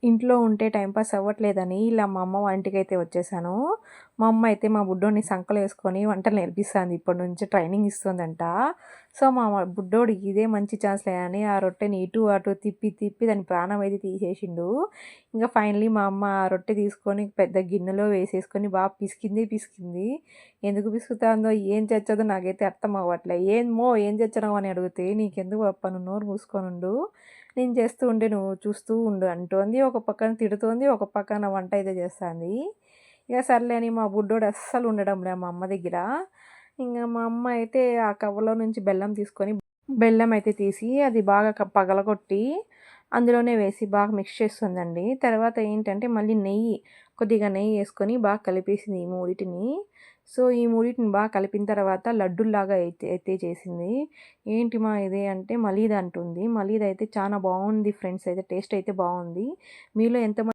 ఇంట్లో ఉంటే టైంపాస్ అవ్వట్లేదని ఇలా మా అమ్మ ఇంటికైతే వచ్చేసాను. మా అమ్మ అయితే మా బుడ్డోడిని సంకలో యేసుకొని వంటలు నేర్పిస్తాంది. ఇప్పటి నుంచి ట్రైనింగ్ ఇస్తుందంట. సో, మా బుడ్డోడికి ఇదే మంచి ఛాన్స్‌లే అని ఆ రొట్టెని ఇటు అటు తిప్పి తిప్పి దాని ప్రాణం అయితే తీసేసిండు. ఇంక ఫైనల్లీ మా అమ్మ ఆ రొట్టె తీసుకొని పెద్ద గిన్నెలో వేసేసుకొని పిసికింది పిసికింది. ఎందుకు పిసుకుతాందో, ఏం చచ్చదో నాకైతే అర్థం అవ్వట్లే. "ఏంమ్మో ఏం చచ్చినావు" అని అడిగితే, "నీకెందుకు పప్పా నువ్వు నోరు మూసుకొనుండు. నేను చేస్తూ ఉంటే నువ్వు చూస్తూ ఉండు" అంటోంది. ఒక పక్కన తిడుతోంది. ఒక పక్కన వంట అయితే చేస్తాంది. ఇక సర్లే అని మా బుడ్డోడు అస్సలు ఉండడంలే మా అమ్మ దగ్గర. ఇంగ మా అమ్మ అయితే ఆ కవ్వలో నుంచి బెల్లం తీసుకొని బెల్లం అయితే తీసి అది బాగా పగలగొట్టి అందులోనే వేసి బాగా మిక్స్ చేస్తుందండి. తర్వాత ఏంటంటే మళ్ళీ కొద్దిగా నెయ్యి యేసుకొని బాగా కలిపేసింది ఈ మూడిటిని. సో, ఈ మూడిటిని బాగా కలిపిన తర్వాత లడ్డూల్లాగా అయితే చేసింది. "ఏంటి మా ఇది" అంటే మలీదా అంటుంది. మలీదా అయితే చానా బావుంది ఫ్రెండ్స్. అయితే టేస్ట్ అయితే బావుంది. మీలో ఎంతమంది